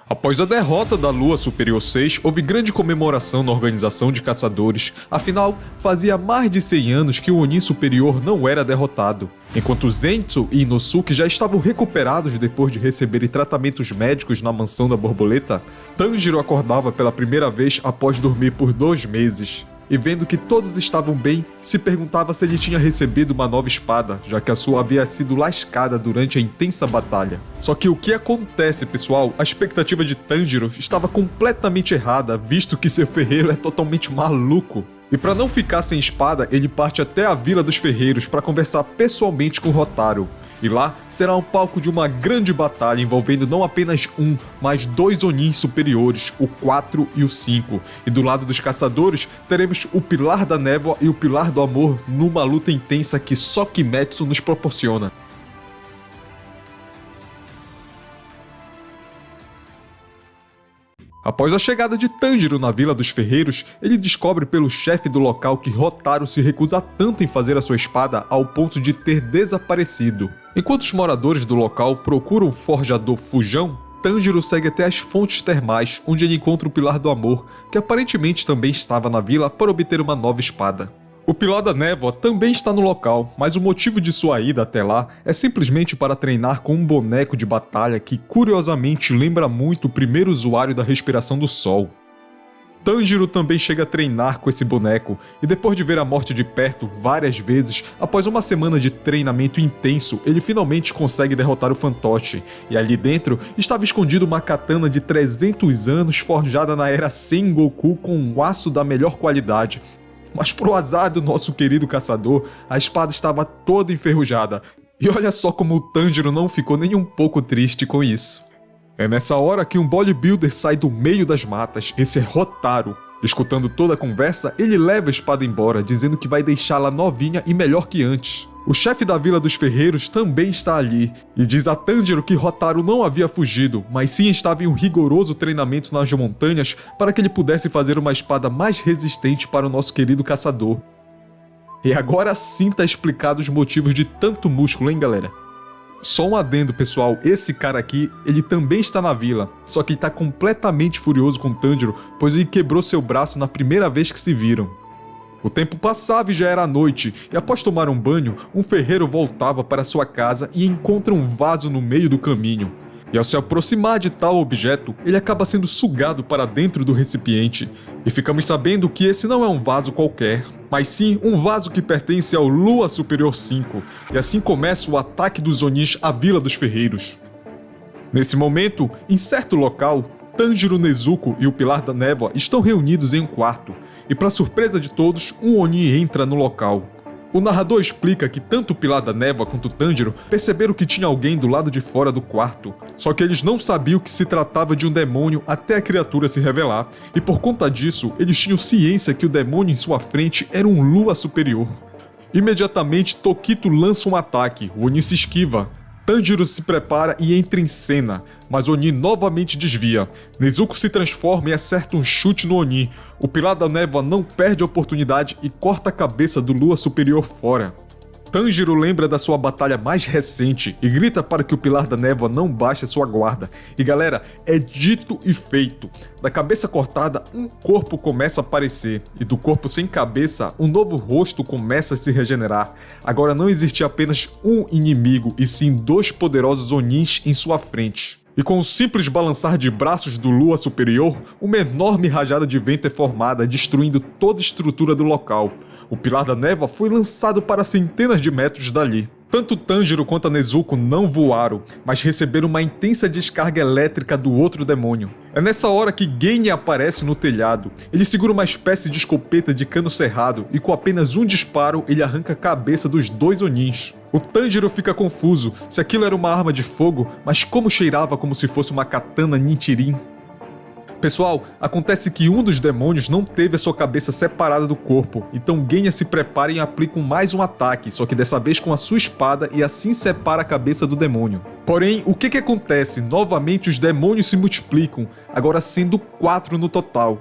Após a derrota da Lua Superior 6, houve grande comemoração na organização de caçadores, afinal, fazia mais de 100 anos que o Oni Superior não era derrotado. Enquanto Zenitsu e Inosuke já estavam recuperados depois de receberem tratamentos médicos na mansão da borboleta, Tanjiro acordava pela primeira vez após dormir por 2 meses. E vendo que todos estavam bem, se perguntava se ele tinha recebido uma nova espada, já que a sua havia sido lascada durante a intensa batalha. Só que o que acontece, pessoal? A expectativa de Tanjiro estava completamente errada, visto que seu ferreiro é totalmente maluco. E para não ficar sem espada, ele parte até a Vila dos Ferreiros para conversar pessoalmente com Hotaru. E lá será um palco de uma grande batalha envolvendo não apenas um, mas 2 Onins superiores, o 4 e o 5. E do lado dos caçadores, teremos o Pilar da Névoa e o Pilar do Amor numa luta intensa que só Kimetsu nos proporciona. Após a chegada de Tanjiro na Vila dos Ferreiros, ele descobre pelo chefe do local que Hotaru se recusa tanto em fazer a sua espada ao ponto de ter desaparecido. Enquanto os moradores do local procuram o forjador Fujão, Tanjiro segue até as fontes termais, onde ele encontra o Pilar do Amor, que aparentemente também estava na vila para obter uma nova espada. O Pilar da Névoa também está no local, mas o motivo de sua ida até lá é simplesmente para treinar com um boneco de batalha que curiosamente lembra muito o primeiro usuário da respiração do sol. Tanjiro também chega a treinar com esse boneco, e depois de ver a morte de perto várias vezes, após uma semana de treinamento intenso, ele finalmente consegue derrotar o fantoche, e ali dentro estava escondido uma katana de 300 anos forjada na era Sengoku com um aço da melhor qualidade. Mas pro azar do nosso querido caçador, a espada estava toda enferrujada, e olha só como o Tanjiro não ficou nem um pouco triste com isso. É nessa hora que um bodybuilder sai do meio das matas, esse é Hotaru. Escutando toda a conversa, ele leva a espada embora, dizendo que vai deixá-la novinha e melhor que antes. O chefe da Vila dos Ferreiros também está ali, e diz a Tanjiro que Hotaru não havia fugido, mas sim estava em um rigoroso treinamento nas montanhas para que ele pudesse fazer uma espada mais resistente para o nosso querido caçador. E agora sim tá explicado os motivos de tanto músculo, hein, galera? Só um adendo, pessoal, esse cara aqui, ele também está na vila, só que ele tá completamente furioso com Tanjiro, pois ele quebrou seu braço na primeira vez que se viram. O tempo passava e já era noite, e após tomar um banho, um ferreiro voltava para sua casa e encontra um vaso no meio do caminho. E ao se aproximar de tal objeto, ele acaba sendo sugado para dentro do recipiente. E ficamos sabendo que esse não é um vaso qualquer, mas sim um vaso que pertence ao Lua Superior 5. E assim começa o ataque dos Onins à Vila dos Ferreiros. Nesse momento, em certo local, Tanjiro, Nezuko e o Pilar da Névoa estão reunidos em um quarto. E para surpresa de todos, um Oni entra no local. O narrador explica que tanto o Pilar da Névoa quanto o Tanjiro perceberam que tinha alguém do lado de fora do quarto, só que eles não sabiam que se tratava de um demônio até a criatura se revelar, e por conta disso, eles tinham ciência que o demônio em sua frente era um Lua Superior. Imediatamente, Tokito lança um ataque, o Oni se esquiva. Tanjiro se prepara e entra em cena, mas Oni novamente desvia. Nezuko se transforma e acerta um chute no Oni. O Pilar da Névoa não perde a oportunidade e corta a cabeça do Lua Superior fora. Tanjiro lembra da sua batalha mais recente e grita para que o Pilar da Névoa não baixe a sua guarda. E galera, é dito e feito. Da cabeça cortada, um corpo começa a aparecer. E do corpo sem cabeça, um novo rosto começa a se regenerar. Agora não existe apenas um inimigo, e sim 2 poderosos Onins em sua frente. E com o simples balançar de braços do Lua Superior, uma enorme rajada de vento é formada, destruindo toda a estrutura do local. O Pilar da Névoa foi lançado para centenas de metros dali. Tanto Tanjiro quanto a Nezuko não voaram, mas receberam uma intensa descarga elétrica do outro demônio. É nessa hora que Genya aparece no telhado. Ele segura uma espécie de escopeta de cano cerrado e com apenas um disparo ele arranca a cabeça dos 2 Onins. O Tanjiro fica confuso se aquilo era uma arma de fogo, mas como cheirava como se fosse uma katana Nichirin. Pessoal, acontece que um dos demônios não teve a sua cabeça separada do corpo, então Genya se prepara e aplica mais um ataque, só que dessa vez com a sua espada, e assim separa a cabeça do demônio. Porém, o que acontece? Novamente os demônios se multiplicam, agora sendo 4 no total.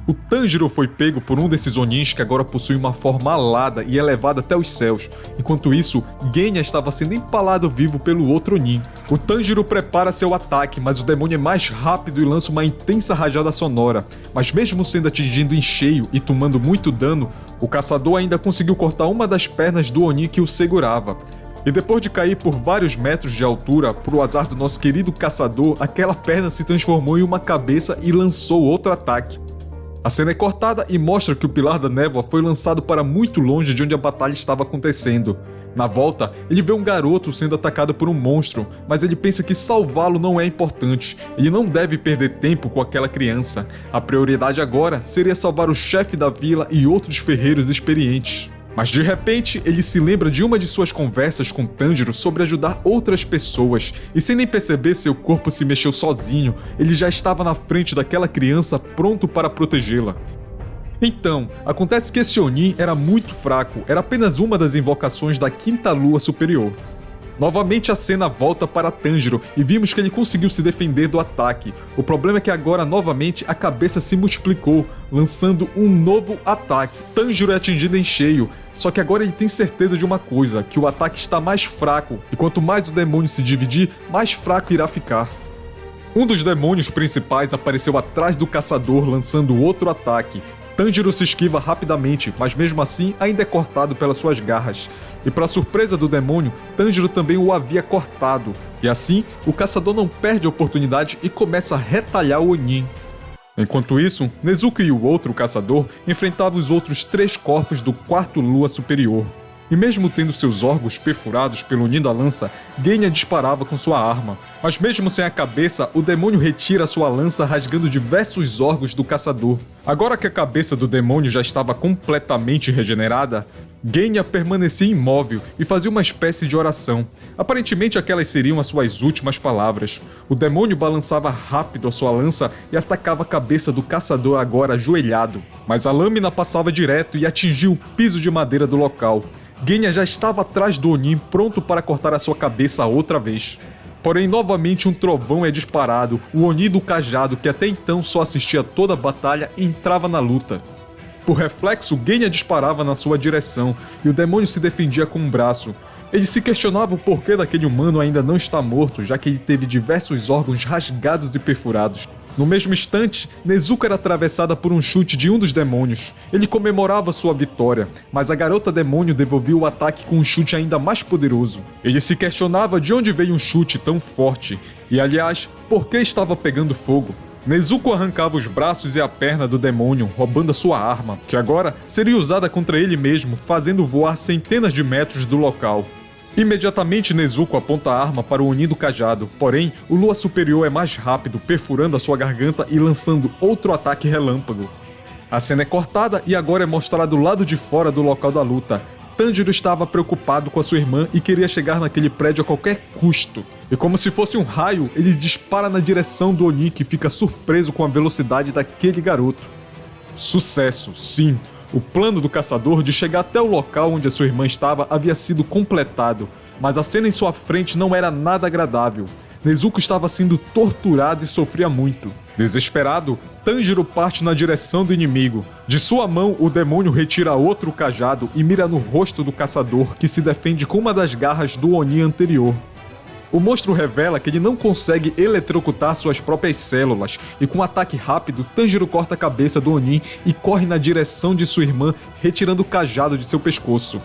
O Tanjiro foi pego por um desses Onins que agora possui uma forma alada e elevada até os céus. Enquanto isso, Genya estava sendo empalado vivo pelo outro Onin. O Tanjiro prepara seu ataque, mas o demônio é mais rápido e lança uma intensa rajada sonora. Mas mesmo sendo atingido em cheio e tomando muito dano, o caçador ainda conseguiu cortar uma das pernas do Oni que o segurava. E depois de cair por vários metros de altura, por azar do nosso querido caçador, aquela perna se transformou em uma cabeça e lançou outro ataque. A cena é cortada e mostra que o Pilar da Névoa foi lançado para muito longe de onde a batalha estava acontecendo. Na volta, ele vê um garoto sendo atacado por um monstro, mas ele pensa que salvá-lo não é importante. Ele não deve perder tempo com aquela criança. A prioridade agora seria salvar o chefe da vila e outros ferreiros experientes. Mas de repente, ele se lembra de uma de suas conversas com Tanjiro sobre ajudar outras pessoas, e sem nem perceber seu corpo se mexeu sozinho, ele já estava na frente daquela criança pronto para protegê-la. Então, acontece que esse Oni era muito fraco, era apenas uma das invocações da quinta lua superior. Novamente a cena volta para Tanjiro e vimos que ele conseguiu se defender do ataque. O problema é que agora novamente a cabeça se multiplicou, lançando um novo ataque. Tanjiro é atingido em cheio, só que agora ele tem certeza de uma coisa, que o ataque está mais fraco, e quanto mais o demônio se dividir, mais fraco irá ficar. Um dos demônios principais apareceu atrás do caçador, lançando outro ataque. Tanjiro se esquiva rapidamente, mas mesmo assim ainda é cortado pelas suas garras. E para surpresa do demônio, Tanjiro também o havia cortado. E assim, o caçador não perde a oportunidade e começa a retalhar o Onin. Enquanto isso, Nezuko e o outro caçador enfrentavam os outros 3 corpos do quarto lua superior. E mesmo tendo seus órgãos perfurados pelo Onin da lança, Genya disparava com sua arma. Mas mesmo sem a cabeça, o demônio retira sua lança rasgando diversos órgãos do caçador. Agora que a cabeça do demônio já estava completamente regenerada, Genya permanecia imóvel e fazia uma espécie de oração. Aparentemente aquelas seriam as suas últimas palavras. O demônio balançava rápido a sua lança e atacava a cabeça do caçador agora ajoelhado. Mas a lâmina passava direto e atingiu o piso de madeira do local. Genya já estava atrás do Onin, pronto para cortar a sua cabeça outra vez. Porém, novamente um trovão é disparado. O Oni do cajado, que até então só assistia toda a batalha, entrava na luta. Por reflexo, Genya disparava na sua direção, e o demônio se defendia com um braço. Ele se questionava o porquê daquele humano ainda não estar morto, já que ele teve diversos órgãos rasgados e perfurados. No mesmo instante, Nezuko era atravessada por um chute de um dos demônios. Ele comemorava sua vitória, mas a garota demônio devolveu o ataque com um chute ainda mais poderoso. Ele se questionava de onde veio um chute tão forte, e aliás, por que estava pegando fogo. Nezuko arrancava os braços e a perna do demônio, roubando a sua arma, que agora seria usada contra ele mesmo, fazendo voar centenas de metros do local. Imediatamente Nezuko aponta a arma para o Onin do cajado, porém, o Lua Superior é mais rápido, perfurando a sua garganta e lançando outro ataque relâmpago. A cena é cortada e agora é mostrado do lado de fora do local da luta. Tanjiro estava preocupado com a sua irmã e queria chegar naquele prédio a qualquer custo. E como se fosse um raio, ele dispara na direção do Onin, que fica surpreso com a velocidade daquele garoto. Sucesso, sim! O plano do caçador de chegar até o local onde a sua irmã estava havia sido completado, mas a cena em sua frente não era nada agradável. Nezuko estava sendo torturado e sofria muito. Desesperado, Tanjiro parte na direção do inimigo. De sua mão, o demônio retira outro cajado e mira no rosto do caçador, que se defende com uma das garras do Oni anterior. O monstro revela que ele não consegue eletrocutar suas próprias células, e com um ataque rápido, Tanjiro corta a cabeça do Onin e corre na direção de sua irmã, retirando o cajado de seu pescoço.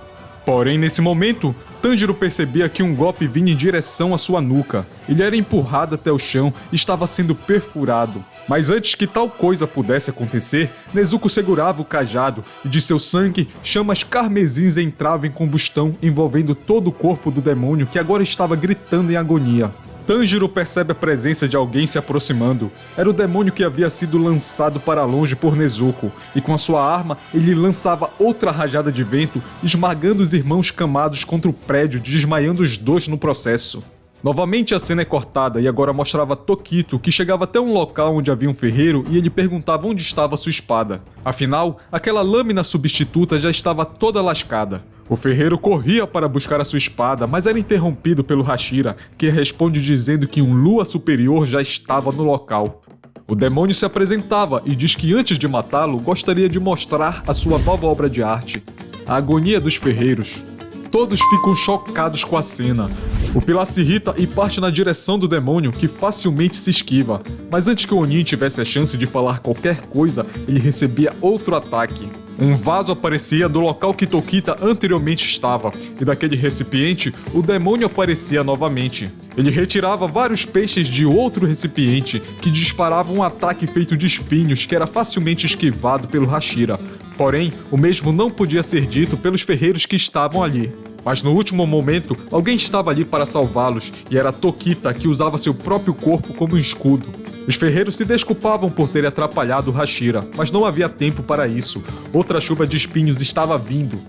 Porém, nesse momento, Tanjiro percebia que um golpe vinha em direção à sua nuca. Ele era empurrado até o chão e estava sendo perfurado. Mas antes que tal coisa pudesse acontecer, Nezuko segurava o cajado e de seu sangue, chamas carmesins entravam em combustão, envolvendo todo o corpo do demônio que agora estava gritando em agonia. Tanjiro percebe a presença de alguém se aproximando. Era o demônio que havia sido lançado para longe por Nezuko, e com a sua arma, ele lançava outra rajada de vento, esmagando os irmãos camados contra o prédio, desmaiando os dois no processo. Novamente a cena é cortada e agora mostrava Tokito, que chegava até um local onde havia um ferreiro e ele perguntava onde estava sua espada. Afinal, aquela lâmina substituta já estava toda lascada. O ferreiro corria para buscar a sua espada, mas era interrompido pelo Hashira, que responde dizendo que um Lua Superior já estava no local. O demônio se apresentava e diz que antes de matá-lo, gostaria de mostrar a sua nova obra de arte, a agonia dos ferreiros. Todos ficam chocados com a cena. O Pilar se irrita e parte na direção do demônio, que facilmente se esquiva. Mas antes que o Onin tivesse a chance de falar qualquer coisa, ele recebia outro ataque. Um vaso aparecia do local que Tokita anteriormente estava, e daquele recipiente, o demônio aparecia novamente. Ele retirava vários peixes de outro recipiente, que disparavam um ataque feito de espinhos que era facilmente esquivado pelo Hashira. Porém, o mesmo não podia ser dito pelos ferreiros que estavam ali. Mas no último momento, alguém estava ali para salvá-los, e era Tokita, que usava seu próprio corpo como um escudo. Os ferreiros se desculpavam por terem atrapalhado o Hashira, mas não havia tempo para isso. Outra chuva de espinhos estava vindo.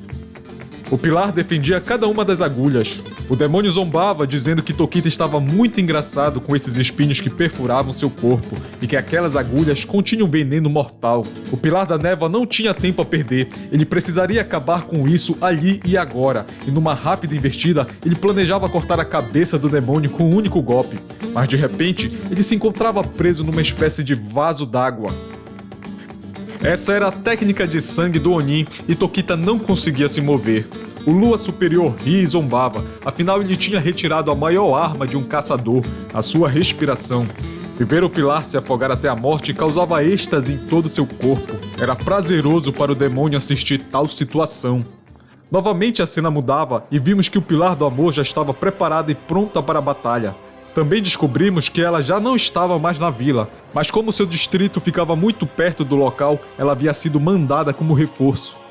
O Pilar defendia cada uma das agulhas. O demônio zombava, dizendo que Tokita estava muito engraçado com esses espinhos que perfuravam seu corpo e que aquelas agulhas continham veneno mortal. O Pilar da Névoa não tinha tempo a perder. Ele precisaria acabar com isso ali e agora. E numa rápida investida, ele planejava cortar a cabeça do demônio com um único golpe. Mas de repente, ele se encontrava preso numa espécie de vaso d'água. Essa era a técnica de sangue do Onin e Tokita não conseguia se mover. O Lua Superior ria e zombava, afinal ele tinha retirado a maior arma de um caçador, a sua respiração. E ver o Pilar se afogar até a morte causava êxtase em todo seu corpo. Era prazeroso para o demônio assistir tal situação. Novamente a cena mudava e vimos que o Pilar do Amor já estava preparada e pronta para a batalha. Também descobrimos que ela já não estava mais na vila, mas como seu distrito ficava muito perto do local, ela havia sido mandada como reforço.